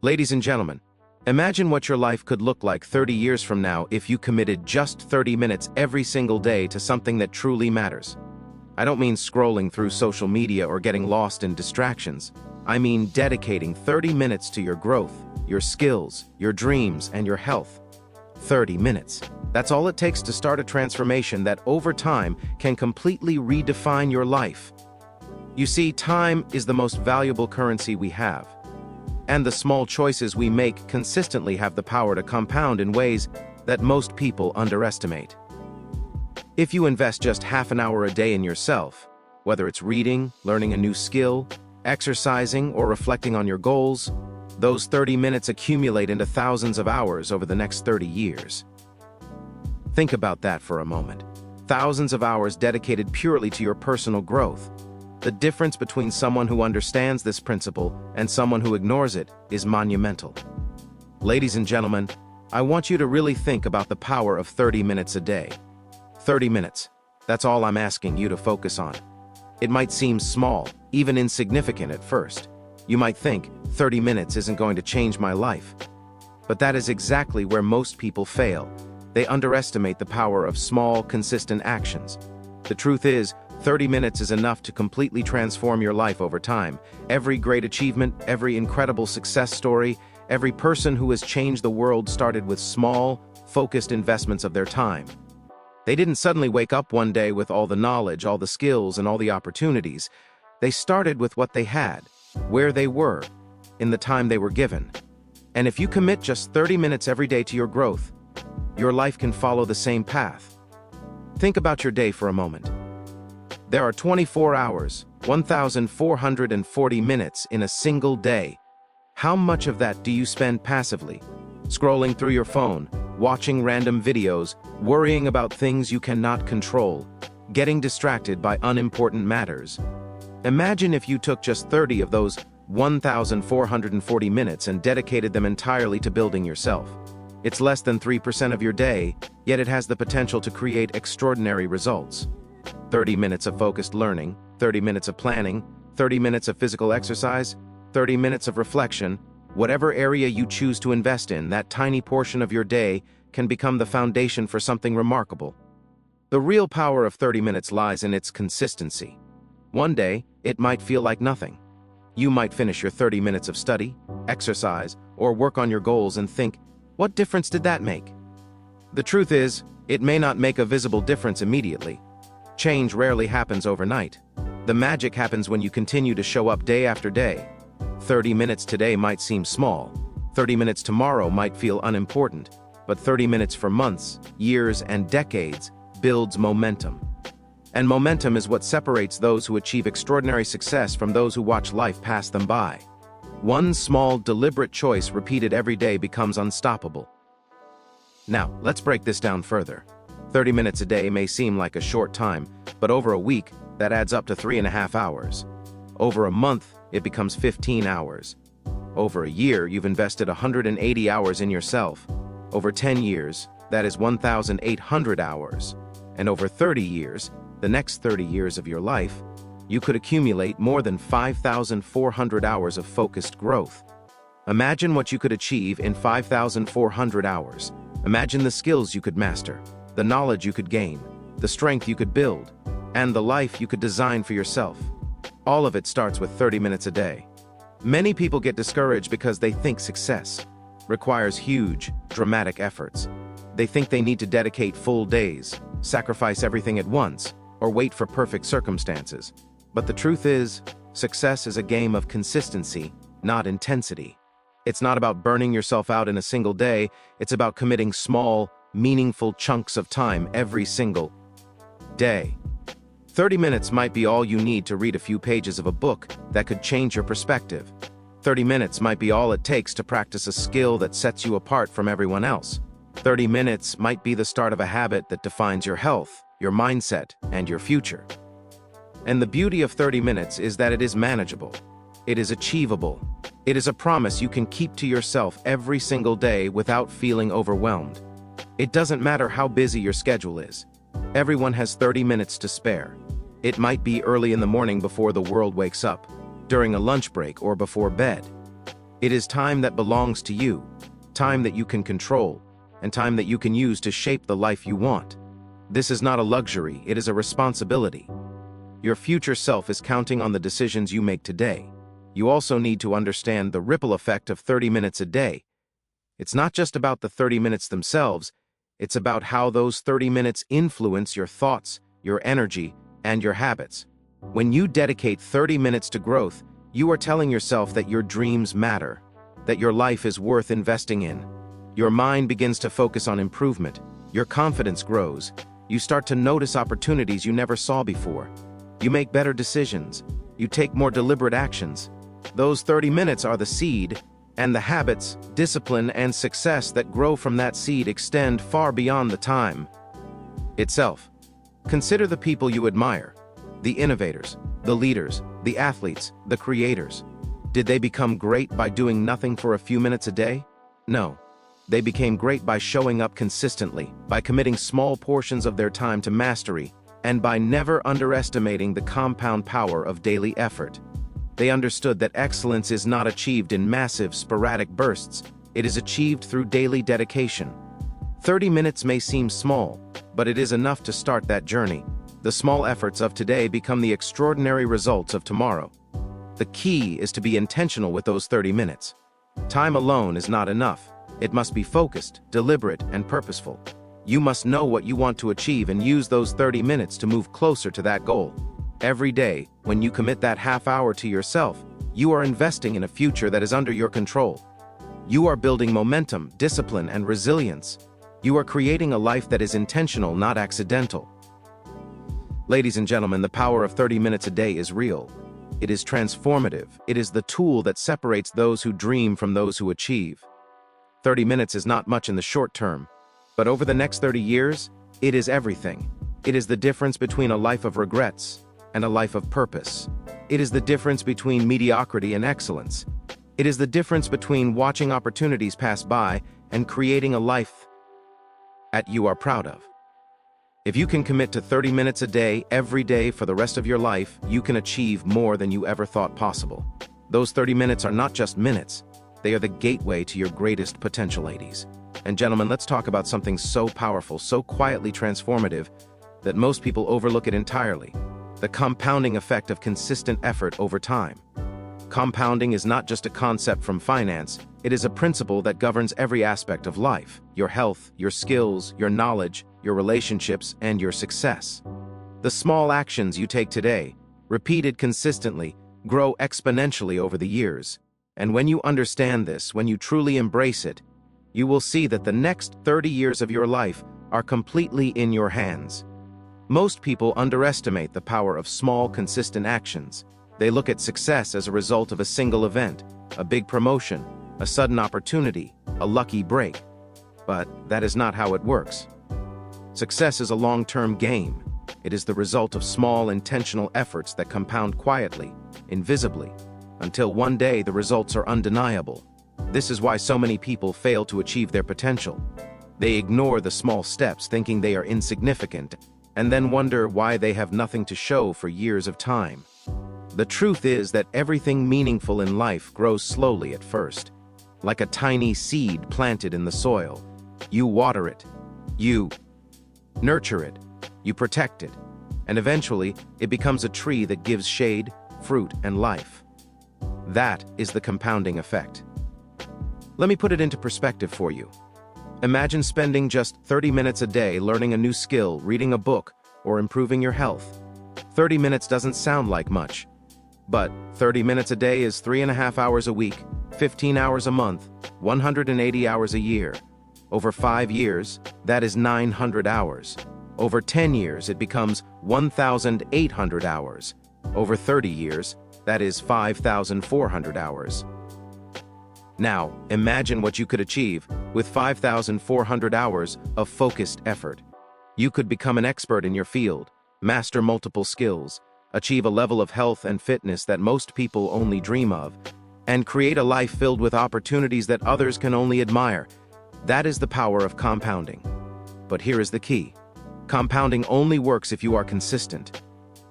Ladies and gentlemen, imagine what your life could look like 30 years from now if you committed just 30 minutes every single day to something that truly matters. I don't mean scrolling through social media or getting lost in distractions. I mean dedicating 30 minutes to your growth, your skills, your dreams, and your health. 30 minutes. That's all it takes to start a transformation that over time can completely redefine your life. You see, time is the most valuable currency we have. And the small choices we make consistently have the power to compound in ways that most people underestimate. If you invest just half an hour a day in yourself, whether it's reading, learning a new skill, exercising, or reflecting on your goals, those 30 minutes accumulate into thousands of hours over the next 30 years. Think about that for a moment. Thousands of hours dedicated purely to your personal growth. The difference between someone who understands this principle and someone who ignores it is monumental. Ladies and gentlemen, I want you to really think about the power of 30 minutes a day. 30 minutes. That's all I'm asking you to focus on. It might seem small, even insignificant at first. You might think, 30 minutes isn't going to change my life. But that is exactly where most people fail. They underestimate the power of small, consistent actions. The truth is, 30 minutes is enough to completely transform your life over time. Every great achievement, every incredible success story, every person who has changed the world started with small, focused investments of their time. They didn't suddenly wake up one day with all the knowledge, all the skills, and all the opportunities. They started with what they had, where they were, in the time they were given. And if you commit just 30 minutes every day to your growth, your life can follow the same path. Think about your day for a moment. There are 24 hours, 1,440 minutes in a single day. How much of that do you spend passively? Scrolling through your phone, watching random videos, worrying about things you cannot control, getting distracted by unimportant matters. Imagine if you took just 30 of those 1,440 minutes and dedicated them entirely to building yourself. It's less than 3% of your day, yet it has the potential to create extraordinary results. 30 minutes of focused learning, 30 minutes of planning, 30 minutes of physical exercise, 30 minutes of reflection. Whatever area you choose to invest in, that tiny portion of your day can become the foundation for something remarkable. The real power of 30 minutes lies in its consistency. One day, it might feel like nothing. You might finish your 30 minutes of study, exercise, or work on your goals and think, what difference did that make? The truth is, it may not make a visible difference immediately. Change rarely happens overnight. The magic happens when you continue to show up day after day. 30 minutes today might seem small. 30 minutes tomorrow might feel unimportant. But 30 minutes for months, years, and decades builds momentum. And momentum is what separates those who achieve extraordinary success from those who watch life pass them by. One small, deliberate choice repeated every day becomes unstoppable. Now, let's break this down further. 30 minutes a day may seem like a short time, but over a week, that adds up to 3.5 hours. Over a month, it becomes 15 hours. Over a year, you've invested 180 hours in yourself. Over 10 years, that is 1,800 hours. And over 30 years, the next 30 years of your life, you could accumulate more than 5,400 hours of focused growth. Imagine what you could achieve in 5,400 hours. Imagine the skills you could master, the knowledge you could gain, the strength you could build, and the life you could design for yourself. All of it starts with 30 minutes a day. Many people get discouraged because they think success requires huge, dramatic efforts. They think they need to dedicate full days, sacrifice everything at once, or wait for perfect circumstances. But the truth is, success is a game of consistency, not intensity. It's not about burning yourself out in a single day, it's about committing small, meaningful chunks of time every single day. 30 minutes might be all you need to read a few pages of a book that could change your perspective. 30 minutes might be all it takes to practice a skill that sets you apart from everyone else. 30 minutes might be the start of a habit that defines your health, your mindset, and your future. And the beauty of 30 minutes is that it is manageable. It is achievable. It is a promise you can keep to yourself every single day without feeling overwhelmed. It doesn't matter how busy your schedule is. Everyone has 30 minutes to spare. It might be early in the morning before the world wakes up, during a lunch break, or before bed. It is time that belongs to you, time that you can control, and time that you can use to shape the life you want. This is not a luxury, it is a responsibility. Your future self is counting on the decisions you make today. You also need to understand the ripple effect of 30 minutes a day. It's not just about the 30 minutes themselves, it's about how those 30 minutes influence your thoughts, your energy, and your habits. When you dedicate 30 minutes to growth, you are telling yourself that your dreams matter, that your life is worth investing in. Your mind begins to focus on improvement, your confidence grows, you start to notice opportunities you never saw before. You make better decisions, you take more deliberate actions. Those 30 minutes are the seed, and the habits, discipline, and success that grow from that seed extend far beyond the time itself. Consider the people you admire, the innovators, the leaders, the athletes, the creators. Did they become great by doing nothing for a few minutes a day? No. They became great by showing up consistently, by committing small portions of their time to mastery, and by never underestimating the compound power of daily effort. They understood that excellence is not achieved in massive, sporadic bursts. It is achieved through daily dedication. 30 minutes may seem small, but it is enough to start that journey. The small efforts of today become the extraordinary results of tomorrow. The key is to be intentional with those 30 minutes. Time alone is not enough. It must be focused, deliberate, and purposeful. You must know what you want to achieve and use those 30 minutes to move closer to that goal. Every day, when you commit that half hour to yourself, you are investing in a future that is under your control. You are building momentum, discipline, and resilience. You are creating a life that is intentional, not accidental. Ladies and gentlemen, the power of 30 minutes a day is real. It is transformative. It is the tool that separates those who dream from those who achieve. 30 minutes is not much in the short term, but over the next 30 years, it is everything. It is the difference between a life of regrets and a life of purpose. It is the difference between mediocrity and excellence. It is the difference between watching opportunities pass by and creating a life that you are proud of. If you can commit to 30 minutes a day, every day for the rest of your life, you can achieve more than you ever thought possible. Those 30 minutes are not just minutes. They are the gateway to your greatest potential, ladies and gentlemen. Let's talk about something so powerful, so quietly transformative, that most people overlook it entirely: the compounding effect of consistent effort over time. Compounding is not just a concept from finance, it is a principle that governs every aspect of life: your health, your skills, your knowledge, your relationships, and your success. The small actions you take today, repeated consistently, grow exponentially over the years. And when you understand this, when you truly embrace it, you will see that the next 30 years of your life are completely in your hands. Most people underestimate the power of small, consistent actions. They look at success as a result of a single event, a big promotion, a sudden opportunity, a lucky break. But that is not how it works. Success is a long-term game. It is the result of small, intentional efforts that compound quietly, invisibly, until one day the results are undeniable. This is why so many people fail to achieve their potential. They ignore the small steps, thinking they are insignificant, and then wonder why they have nothing to show for years of time. The truth is that everything meaningful in life grows slowly at first. Like a tiny seed planted in the soil. You water it, you nurture it, you protect it, and eventually it becomes a tree that gives shade, fruit, and life. That is the compounding effect. Let me put it into perspective for you. Imagine spending just 30 minutes a day learning a new skill, reading a book, or improving your health. 30 minutes doesn't sound like much, but 30 minutes a day is 3.5 hours a week, 15 hours a month, 180 hours a year. Over 5 years, that is 900 hours. Over 10 years, it becomes 1,800 hours. Over 30 years, that is 5,400 hours. Now, imagine what you could achieve with 5,400 hours of focused effort. You could become an expert in your field, master multiple skills, achieve a level of health and fitness that most people only dream of, and create a life filled with opportunities that others can only admire. That is the power of compounding. But here is the key. Compounding only works if you are consistent.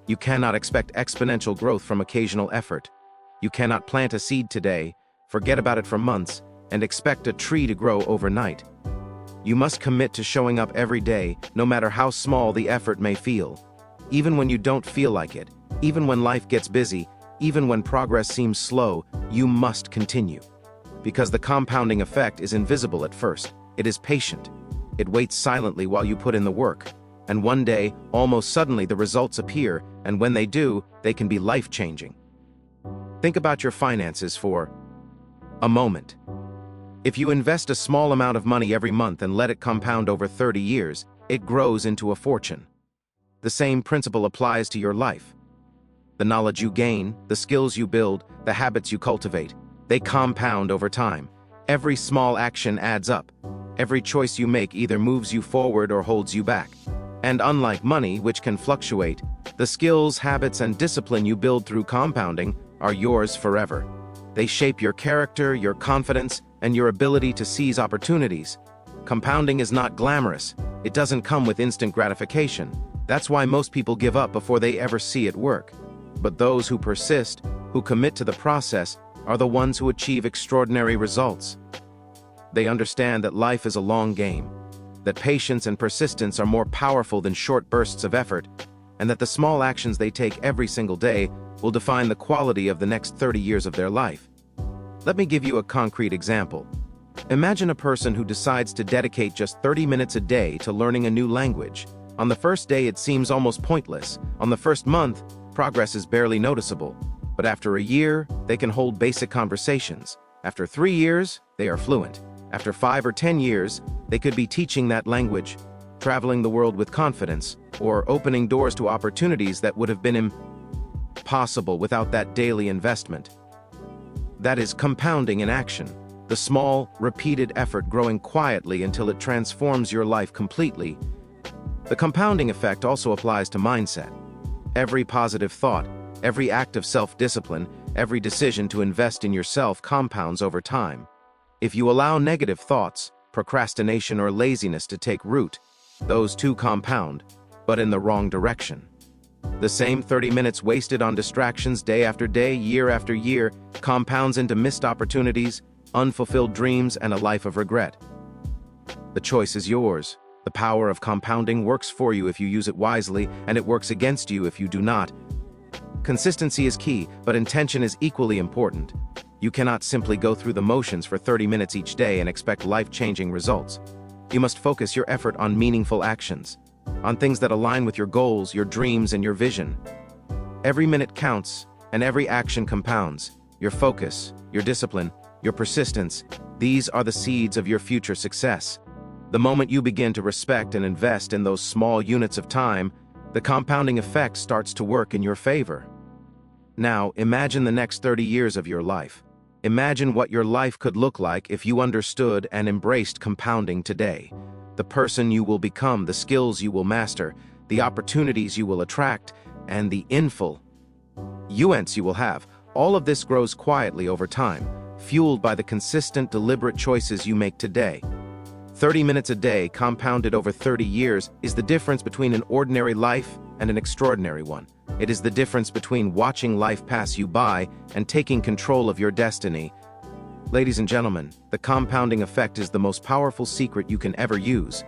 You cannot expect exponential growth from occasional effort. You cannot plant a seed today, forget about it for months, and expect a tree to grow overnight. You must commit to showing up every day, no matter how small the effort may feel. Even when you don't feel like it, even when life gets busy, even when progress seems slow, you must continue. Because the compounding effect is invisible at first. It is patient. It waits silently while you put in the work. And one day, almost suddenly, the results appear, and when they do, they can be life-changing. Think about your finances for a moment. If you invest a small amount of money every month and let it compound over 30 years, it grows into a fortune. The same principle applies to your life. The knowledge you gain, the skills you build, the habits you cultivate, they compound over time. Every small action adds up. Every choice you make either moves you forward or holds you back. And unlike money, which can fluctuate, the skills, habits, and discipline you build through compounding are yours forever. They shape your character, your confidence, and your ability to seize opportunities. Compounding is not glamorous. It doesn't come with instant gratification. That's why most people give up before they ever see it work. But those who persist, who commit to the process, are the ones who achieve extraordinary results. They understand that life is a long game, that patience and persistence are more powerful than short bursts of effort, and that the small actions they take every single day will define the quality of the next 30 years of their life. Let me give you a concrete example. Imagine a person who decides to dedicate just 30 minutes a day to learning a new language. On the first day, it seems almost pointless. On the first month, progress is barely noticeable. But after a year, they can hold basic conversations. After 3 years, they are fluent. After 5 or 10 years, they could be teaching that language, traveling the world with confidence, or opening doors to opportunities that would have been impossible without that daily investment. That is compounding in action, the small, repeated effort growing quietly until it transforms your life completely. The compounding effect also applies to mindset. Every positive thought, every act of self-discipline, every decision to invest in yourself compounds over time. If you allow negative thoughts, procrastination or laziness to take root, those too compound, but in the wrong direction. The same 30 minutes wasted on distractions day after day, year after year, compounds into missed opportunities, unfulfilled dreams, and a life of regret. The choice is yours. The power of compounding works for you if you use it wisely, and it works against you if you do not. Consistency is key, but intention is equally important. You cannot simply go through the motions for 30 minutes each day and expect life-changing results. You must focus your effort on meaningful actions, on things that align with your goals, your dreams, and your vision. Every minute counts, and every action compounds. Your focus, your discipline, your persistence, these are the seeds of your future success. The moment you begin to respect and invest in those small units of time, the compounding effect starts to work in your favor. Now, imagine the next 30 years of your life. Imagine what your life could look like if you understood and embraced compounding today. The person you will become, the skills you will master, the opportunities you will attract, and the influence you will have. All of this grows quietly over time, fueled by the consistent, deliberate choices you make today. 30 minutes a day, compounded over 30 years, is the difference between an ordinary life and an extraordinary one. It is the difference between watching life pass you by and taking control of your destiny. Ladies and gentlemen, the compounding effect is the most powerful secret you can ever use.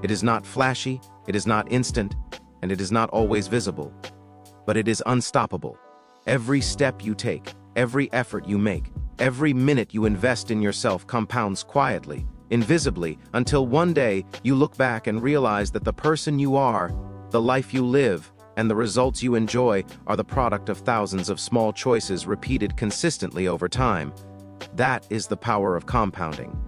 It is not flashy, it is not instant, and it is not always visible. But it is unstoppable. Every step you take, every effort you make, every minute you invest in yourself compounds quietly, invisibly, until one day you look back and realize that the person you are, the life you live, and the results you enjoy are the product of thousands of small choices repeated consistently over time. That is the power of compounding.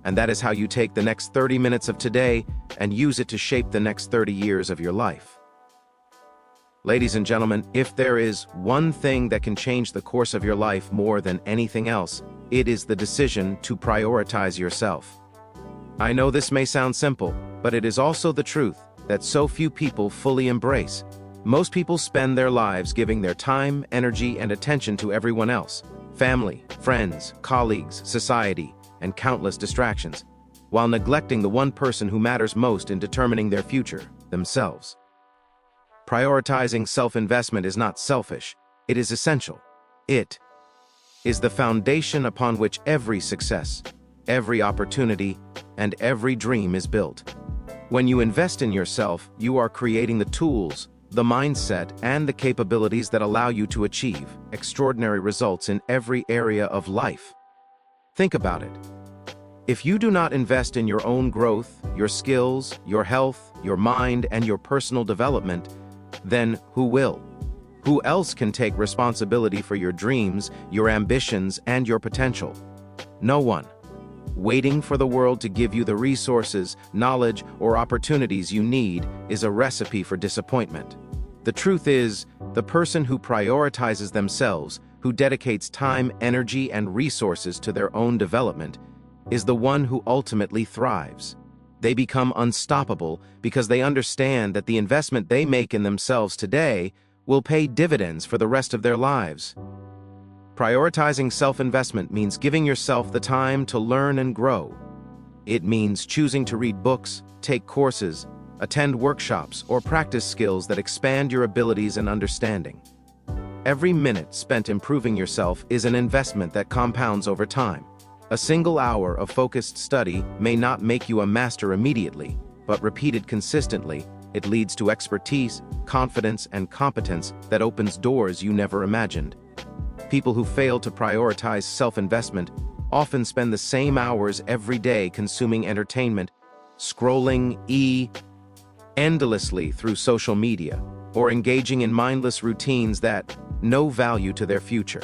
And that is how you take the next 30 minutes of today and use it to shape the next 30 years of your life. Ladies and gentlemen, if there is one thing that can change the course of your life more than anything else, it is the decision to prioritize yourself. I know this may sound simple, but it is also the truth that so few people fully embrace. Most people spend their lives giving their time, energy, and attention to everyone else, family, friends, colleagues, society, and countless distractions, while neglecting the one person who matters most in determining their future, themselves. Prioritizing self-investment is not selfish, it is essential. It is the foundation upon which every success, every opportunity, and every dream is built. When you invest in yourself, you are creating the tools, the mindset, and the capabilities that allow you to achieve extraordinary results in every area of life. Think about it. If you do not invest in your own growth, your skills, your health, your mind, and your personal development, then who will? Who else can take responsibility for your dreams, your ambitions, and your potential? No one. Waiting for the world to give you the resources, knowledge, or opportunities you need is a recipe for disappointment. The truth is, the person who prioritizes themselves, who dedicates time, energy, and resources to their own development, is the one who ultimately thrives. They become unstoppable because they understand that the investment they make in themselves today will pay dividends for the rest of their lives. Prioritizing self-investment means giving yourself the time to learn and grow. It means choosing to read books, take courses, attend workshops, or practice skills that expand your abilities and understanding. Every minute spent improving yourself is an investment that compounds over time. A single hour of focused study may not make you a master immediately, but repeated consistently, it leads to expertise, confidence, and competence that opens doors you never imagined. People who fail to prioritize self-investment often spend the same hours every day consuming entertainment, scrolling endlessly through social media, or engaging in mindless routines that no value to their future.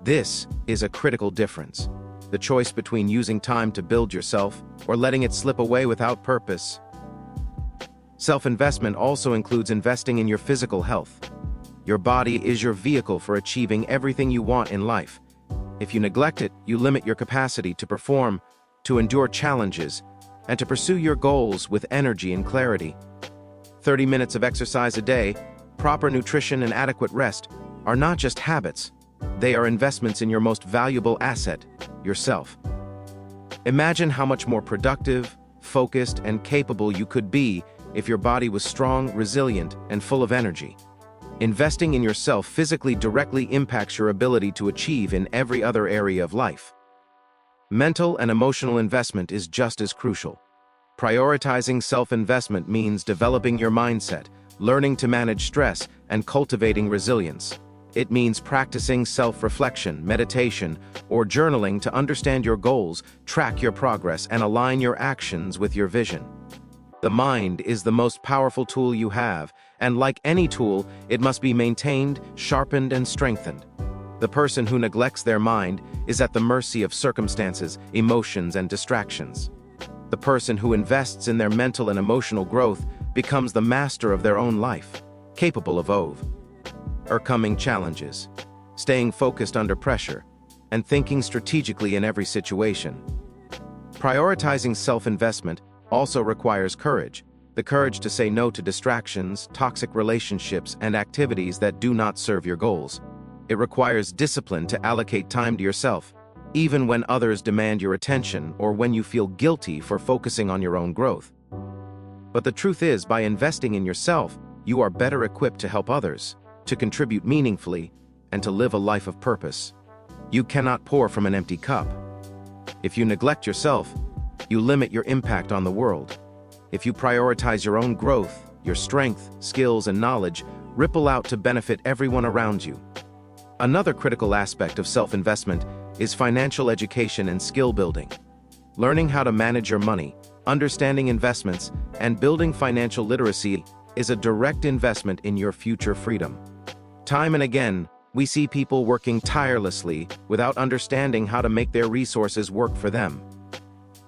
This is a critical difference. The choice between using time to build yourself or letting it slip away without purpose. Self-investment also includes investing in your physical health. Your body is your vehicle for achieving everything you want in life. If you neglect it, you limit your capacity to perform, to endure challenges, and to pursue your goals with energy and clarity. 30 minutes of exercise a day, proper nutrition, and adequate rest are not just habits. They are investments in your most valuable asset, yourself. Imagine how much more productive, focused, and capable you could be if your body was strong, resilient, and full of energy. Investing in yourself physically directly impacts your ability to achieve in every other area of life. Mental and emotional investment is just as crucial. Prioritizing self-investment means developing your mindset, learning to manage stress, and cultivating resilience. It means practicing self-reflection, meditation, or journaling to understand your goals, track your progress, and align your actions with your vision. The mind is the most powerful tool you have, and like any tool, it must be maintained, sharpened, and strengthened. The person who neglects their mind is at the mercy of circumstances, emotions, and distractions. The person who invests in their mental and emotional growth becomes the master of their own life, capable of overcoming challenges, staying focused under pressure, and thinking strategically in every situation. Prioritizing self-investment also requires courage, the courage to say no to distractions, toxic relationships, and activities that do not serve your goals. It requires discipline to allocate time to yourself, even when others demand your attention or when you feel guilty for focusing on your own growth. But the truth is, by investing in yourself, you are better equipped to help others, to contribute meaningfully, and to live a life of purpose. You cannot pour from an empty cup. If you neglect yourself, you limit your impact on the world. If you prioritize your own growth, your strength, skills, and knowledge ripple out to benefit everyone around you. Another critical aspect of self-investment is financial education and skill building. Learning how to manage your money, understanding investments, and building financial literacy is a direct investment in your future freedom. Time and again, we see people working tirelessly without understanding how to make their resources work for them.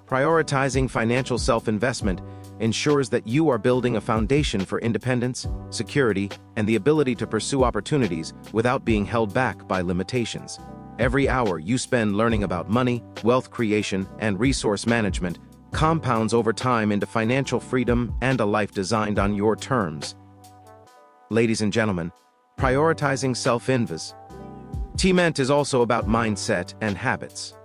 Prioritizing financial self-investment ensures that you are building a foundation for independence, security, and the ability to pursue opportunities without being held back by limitations. Every hour you spend learning about money, wealth creation, and resource management compounds over time into financial freedom and a life designed on your terms. Ladies and gentlemen, prioritizing self-investment is also about mindset and habits.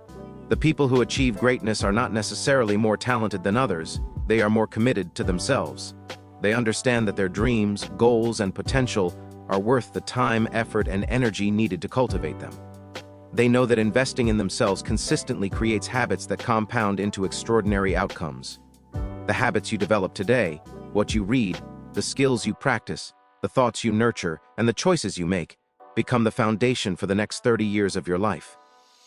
The people who achieve greatness are not necessarily more talented than others. They are more committed to themselves. They understand that their dreams, goals, and potential are worth the time, effort, and energy needed to cultivate them. They know that investing in themselves consistently creates habits that compound into extraordinary outcomes. The habits you develop today, what you read, the skills you practice, the thoughts you nurture, and the choices you make, become the foundation for the next 30 years of your life.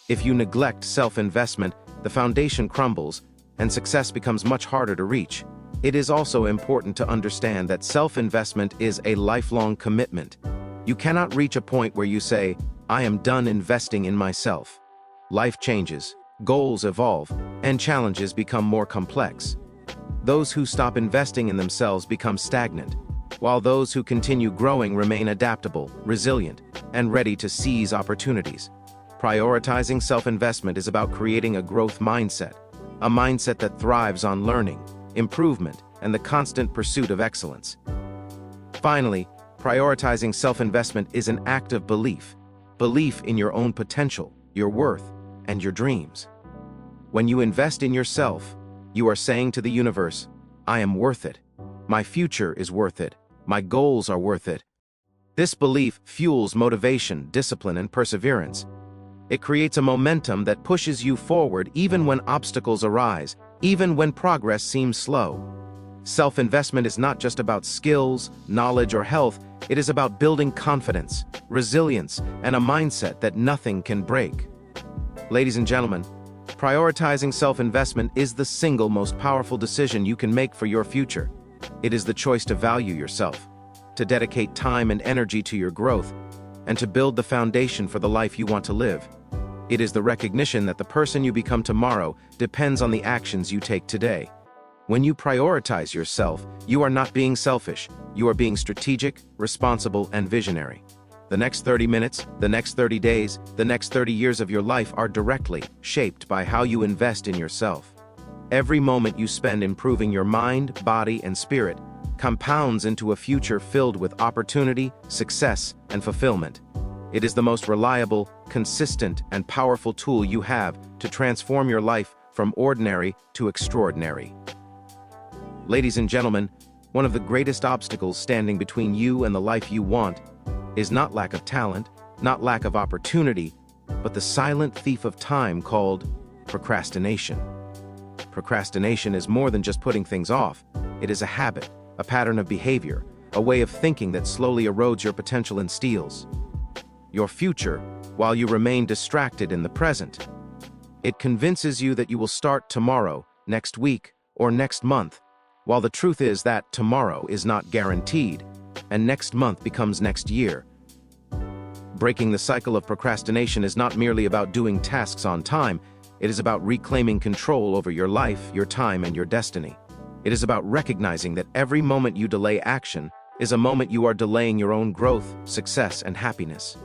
If you neglect self-investment, the foundation crumbles, and success becomes much harder to reach. It is also important to understand that self-investment is a lifelong commitment. You cannot reach a point where you say, "I am done investing in myself." Life changes, goals evolve, and challenges become more complex. Those who stop investing in themselves become stagnant, while those who continue growing remain adaptable, resilient, and ready to seize opportunities. Prioritizing self-investment is about creating a growth mindset, a mindset that thrives on learning, improvement, and the constant pursuit of excellence. Finally, prioritizing self-investment is an act of belief in your own potential, your worth, and your dreams. When you invest in yourself, you are saying to the universe, "I am worth it. My future is worth it. My goals are worth it." This belief fuels motivation, discipline, and perseverance. It creates a momentum that pushes you forward even when obstacles arise, even when progress seems slow. Self-investment is not just about skills, knowledge, or health. It is about building confidence, resilience, and a mindset that nothing can break. Ladies and gentlemen, prioritizing self-investment is the single most powerful decision you can make for your future. It is the choice to value yourself, to dedicate time and energy to your growth, and to build the foundation for the life you want to live. It is the recognition that the person you become tomorrow depends on the actions you take today. When you prioritize yourself, you are not being selfish. You are being strategic, responsible, and visionary. The next 30 minutes, the next 30 days, the next 30 years of your life are directly shaped by how you invest in yourself. Every moment you spend improving your mind, body, and spirit compounds into a future filled with opportunity, success, and fulfillment. It is the most reliable, consistent, and powerful tool you have to transform your life from ordinary to extraordinary. Ladies and gentlemen, one of the greatest obstacles standing between you and the life you want is not lack of talent, not lack of opportunity, but the silent thief of time called procrastination. Procrastination is more than just putting things off. It is a habit, a pattern of behavior, a way of thinking that slowly erodes your potential and steals your future while you remain distracted in the present. It convinces you that you will start tomorrow, next week, or next month, while the truth is that tomorrow is not guaranteed, and next month becomes next year. Breaking the cycle of procrastination is not merely about doing tasks on time. It is about reclaiming control over your life, your time, and your destiny. It is about recognizing that every moment you delay action is a moment you are delaying your own growth, success, and happiness.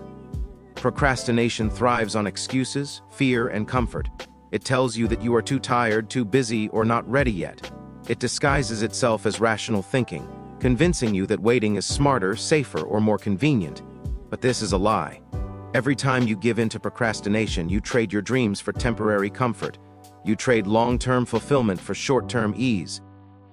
Procrastination thrives on excuses, fear, and comfort. It tells you that you are too tired, too busy, or not ready yet. It disguises itself as rational thinking, convincing you that waiting is smarter, safer, or more convenient. But this is a lie. Every time you give in to procrastination, you trade your dreams for temporary comfort. You trade long-term fulfillment for short-term ease.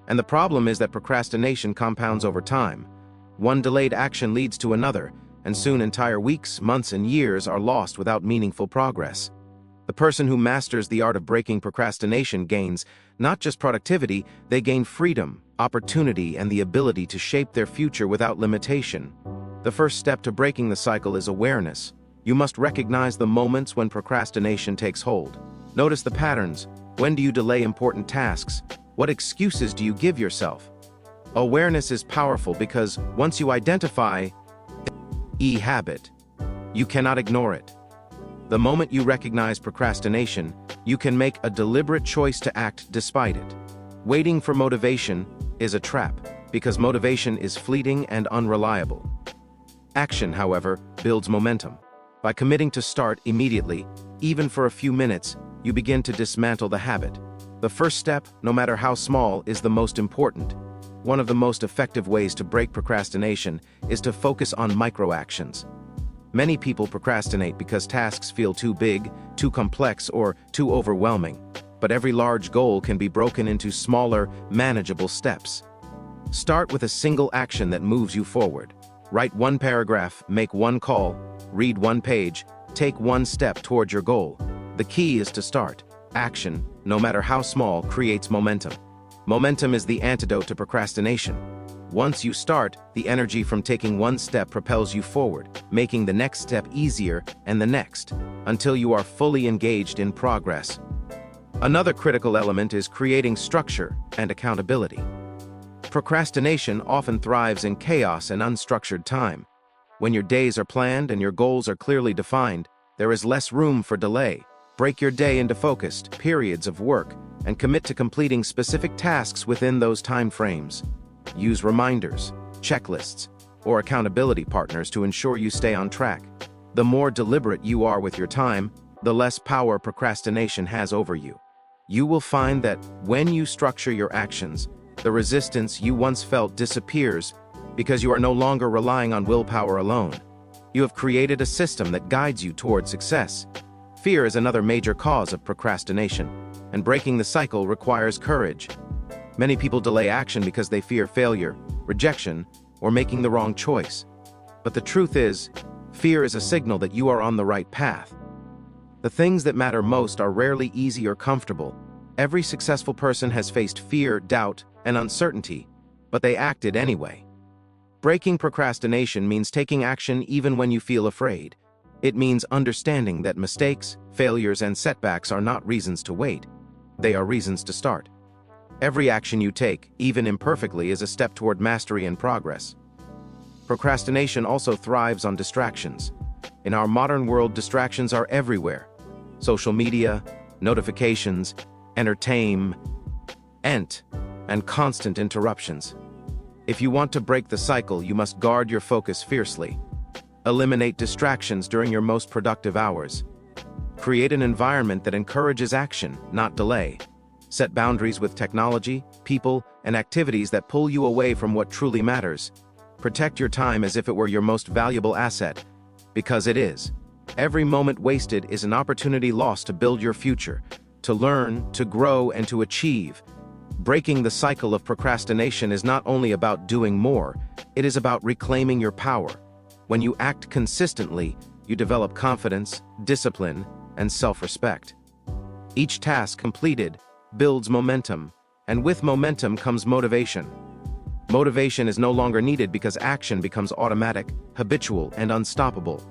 And the problem is that procrastination compounds over time. One delayed action leads to another, and soon entire weeks, months, and years are lost without meaningful progress. The person who masters the art of breaking procrastination gains not just productivity, they gain freedom, opportunity, and the ability to shape their future without limitation. The first step to breaking the cycle is awareness. You must recognize the moments when procrastination takes hold. Notice the patterns. When do you delay important tasks? What excuses do you give yourself? Awareness is powerful because once you identify the habit, you cannot ignore it. The moment you recognize procrastination, you can make a deliberate choice to act despite it. Waiting for motivation is a trap, because motivation is fleeting and unreliable. Action, however, builds momentum. By committing to start immediately, even for a few minutes, you begin to dismantle the habit. The first step, no matter how small, is the most important. One of the most effective ways to break procrastination is to focus on micro-actions. Many people procrastinate because tasks feel too big, too complex, or too overwhelming. But every large goal can be broken into smaller, manageable steps. Start with a single action that moves you forward. Write one paragraph, make one call, read one page, Take one step toward your goal. The key is to start. Action, no matter how small, creates momentum. Momentum is the antidote to procrastination. Once you start, the energy from taking one step propels you forward, making the next step easier and the next, until you are fully engaged in progress. Another critical element is creating structure and accountability. Procrastination often thrives in chaos and unstructured time. When your days are planned and your goals are clearly defined, there is less room for delay. Break your day into focused periods of work and commit to completing specific tasks within those time frames. Use reminders, checklists, or accountability partners to ensure you stay on track. The more deliberate you are with your time, the less power procrastination has over you. You will find that when you structure your actions, the resistance you once felt disappears because you are no longer relying on willpower alone. You have created a system that guides you toward success. Fear is another major cause of procrastination, and breaking the cycle requires courage. Many people delay action because they fear failure, rejection, or making the wrong choice. But the truth is, fear is a signal that you are on the right path. The things that matter most are rarely easy or comfortable. Every successful person has faced fear, doubt, and uncertainty, but they acted anyway. Breaking procrastination means taking action even when you feel afraid. It means understanding that mistakes, failures, and setbacks are not reasons to wait. They are reasons to start. Every action you take, even imperfectly, is a step toward mastery and progress. Procrastination also thrives on distractions. In our modern world, distractions are everywhere. Social media, notifications, entertainment, and constant interruptions. If you want to break the cycle, you must guard your focus fiercely. Eliminate distractions during your most productive hours. Create an environment that encourages action, not delay. Set boundaries with technology, people, and activities that pull you away from what truly matters. Protect your time as if it were your most valuable asset, because it is. Every moment wasted is an opportunity lost to build your future, to learn, to grow, and to achieve. Breaking the cycle of procrastination is not only about doing more, it is about reclaiming your power. When you act consistently, you develop confidence, discipline, and self-respect. Each task completed builds momentum, and with momentum comes motivation. Motivation is no longer needed because action becomes automatic, habitual, and unstoppable.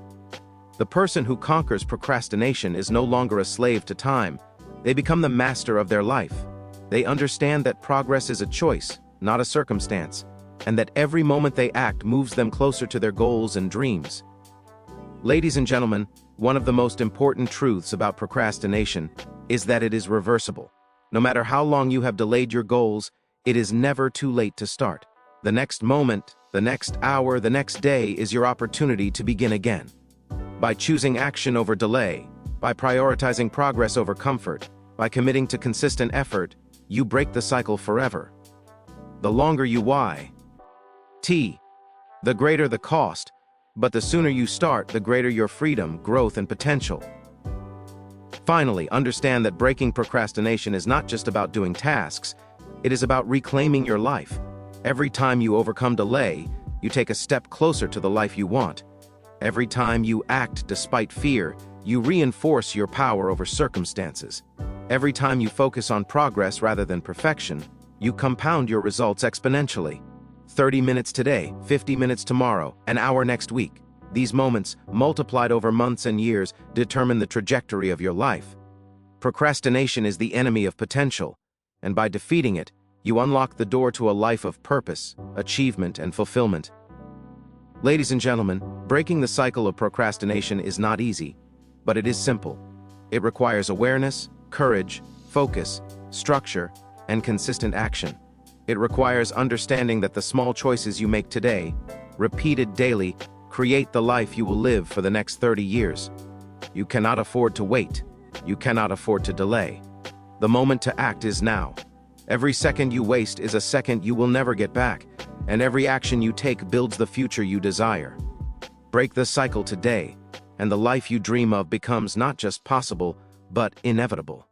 The person who conquers procrastination is no longer a slave to time. They become the master of their life. They understand that progress is a choice, not a circumstance, and that every moment they act moves them closer to their goals and dreams. Ladies and gentlemen, one of the most important truths about procrastination is that it is reversible. No matter how long you have delayed your goals, it is never too late to start. The next moment, the next hour, the next day is your opportunity to begin again. By choosing action over delay, by prioritizing progress over comfort, by committing to consistent effort, you break the cycle forever. The longer you wait, the greater the cost, but the sooner you start, the greater your freedom, growth, and potential. Finally, understand that breaking procrastination is not just about doing tasks, it is about reclaiming your life. Every time you overcome delay, you take a step closer to the life you want. Every time you act despite fear, you reinforce your power over circumstances. Every time you focus on progress rather than perfection, you compound your results exponentially. 30 minutes today, 50 minutes tomorrow, an hour next week. These moments, multiplied over months and years, determine the trajectory of your life. Procrastination is the enemy of potential, and by defeating it, you unlock the door to a life of purpose, achievement, and fulfillment. Ladies and gentlemen, breaking the cycle of procrastination is not easy, but it is simple. It requires awareness, courage, focus, structure, and consistent action. It requires understanding that the small choices you make today, repeated daily, create the life you will live for the next 30 years. You cannot afford to wait. You cannot afford to delay. The moment to act is now. Every second you waste is a second you will never get back, and every action you take builds the future you desire. Break the cycle today, and the life you dream of becomes not just possible, but inevitable.